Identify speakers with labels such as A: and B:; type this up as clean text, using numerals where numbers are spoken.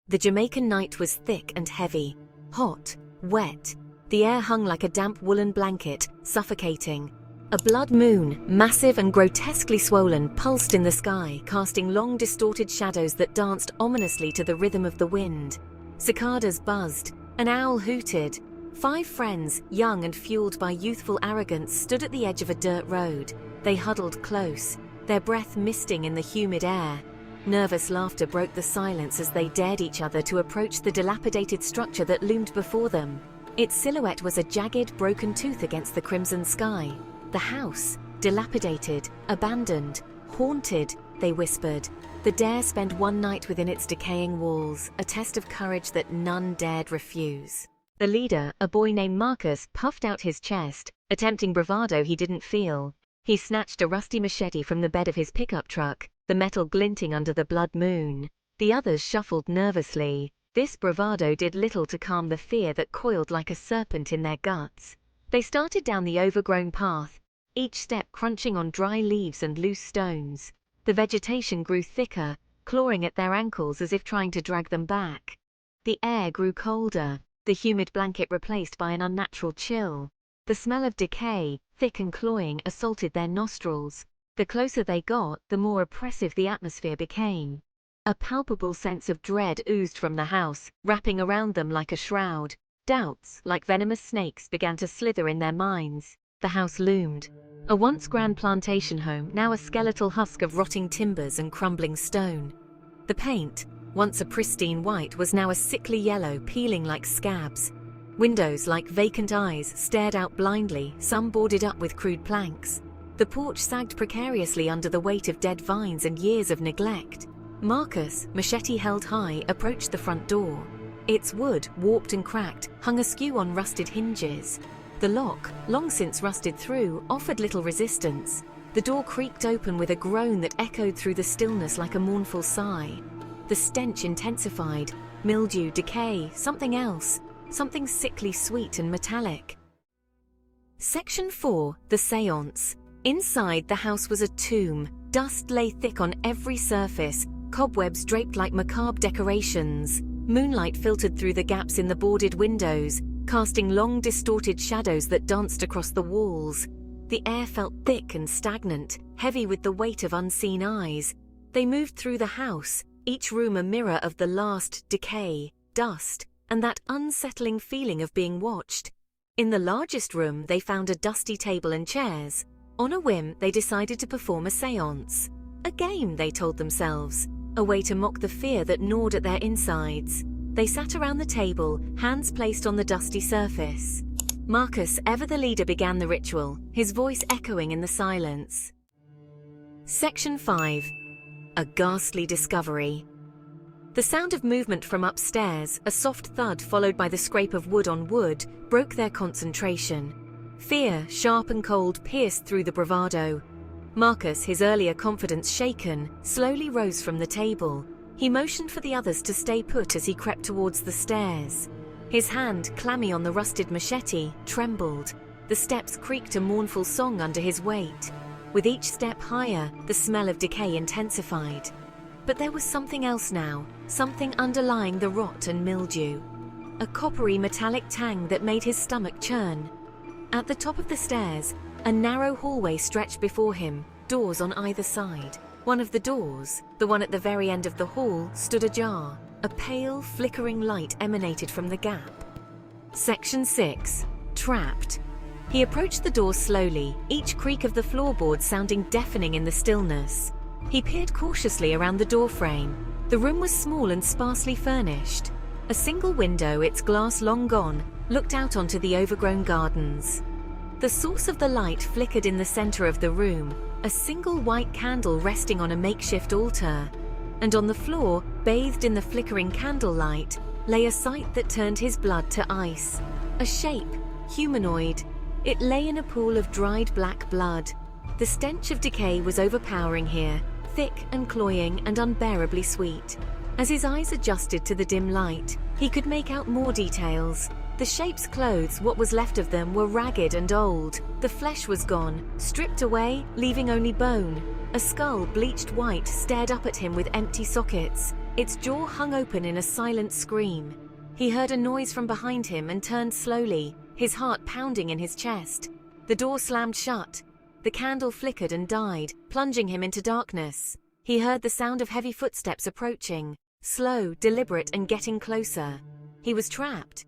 A: The Jamaican night was thick and heavy, hot, wet. The air hung like a damp woolen blanket, suffocating. A blood moon, massive and grotesquely swollen, pulsed in the sky, casting long distorted shadows that danced ominously to the rhythm of the wind. Cicadas buzzed, an owl hooted. 5 friends, young and fueled by youthful arrogance, stood at the edge of a dirt road. They huddled close, their breath misting in the humid air. Nervous laughter broke the silence as they dared each other to approach the dilapidated structure that loomed before them. Its silhouette was a jagged, broken tooth against the crimson sky. The house, dilapidated, abandoned, haunted, they whispered. The dare spend one night within its decaying walls, a test of courage that none dared refuse. The leader, a boy named Marcus, puffed out his chest, attempting bravado he didn't feel. He snatched a rusty machete from the bed of his pickup truck, the metal glinting under the blood moon. The others shuffled nervously. This bravado did little to calm the fear that coiled like a serpent in their guts. They started down the overgrown path, each step crunching on dry leaves and loose stones. The vegetation grew thicker, clawing at their ankles as if trying to drag them back. The air grew colder, the humid blanket replaced by an unnatural chill. The smell of decay, thick and cloying, assaulted their nostrils. The closer they got, the more oppressive the atmosphere became. A palpable sense of dread oozed from the house, wrapping around them like a shroud. Doubts, like venomous snakes, began to slither in their minds. The house loomed. A once grand plantation home, now a skeletal husk of rotting timbers and crumbling stone. The paint, once a pristine white, was now a sickly yellow, peeling like scabs. Windows, like vacant eyes, stared out blindly, some boarded up with crude planks. The porch sagged precariously under the weight of dead vines and years of neglect. Marcus, machete held high, approached the front door. Its wood, warped and cracked, hung askew on rusted hinges. The lock, long since rusted through, offered little resistance. The door creaked open with a groan that echoed through the stillness like a mournful sigh. The stench intensified. Mildew, decay, something else. Something sickly sweet and metallic. Section 4. The Seance. Inside, the house was a tomb. Dust lay thick on every surface, cobwebs draped like macabre decorations. Moonlight filtered through the gaps in the boarded windows, casting long distorted shadows that danced across the walls. The air felt thick and stagnant, heavy with the weight of unseen eyes. They moved through the house, each room a mirror of the last decay, dust, and that unsettling feeling of being watched. In the largest room, they found a dusty table and chairs. On a whim, they decided to perform a séance. A game, they told themselves, a way to mock the fear that gnawed at their insides. They sat around the table, hands placed on the dusty surface. Marcus, ever the leader, began the ritual, his voice echoing in the silence. Section 5. A ghastly discovery. The sound of movement from upstairs, a soft thud followed by the scrape of wood on wood, broke their concentration. Fear, sharp and cold, pierced through the bravado. Marcus, his earlier confidence shaken, slowly rose from the table. He motioned for the others to stay put as he crept towards the stairs. His hand, clammy on the rusted machete, trembled. The steps creaked a mournful song under his weight. With each step higher, the smell of decay intensified. But there was something else now, something underlying the rot and mildew. A coppery metallic tang that made his stomach churn. At the top of the stairs, a narrow hallway stretched before him, doors on either side. One of the doors, the one at the very end of the hall, stood ajar. A pale, flickering light emanated from the gap. Section 6. Trapped. He approached the door slowly, each creak of the floorboard sounding deafening in the stillness. He peered cautiously around the doorframe. The room was small and sparsely furnished. A single window, its glass long gone, looked out onto the overgrown gardens. The source of the light flickered in the center of the room, a single white candle resting on a makeshift altar. And on the floor, bathed in the flickering candlelight, lay a sight that turned his blood to ice. A shape, humanoid. It lay in a pool of dried black blood. The stench of decay was overpowering here, thick and cloying and unbearably sweet. As his eyes adjusted to the dim light, he could make out more details. The shape's clothes, what was left of them, were ragged and old. The flesh was gone, stripped away, leaving only bone. A skull, bleached white, stared up at him with empty sockets. Its jaw hung open in a silent scream. He heard a noise from behind him and turned slowly, his heart pounding in his chest. The door slammed shut. The candle flickered and died, plunging him into darkness. He heard the sound of heavy footsteps approaching, slow, deliberate, and getting closer. He was trapped.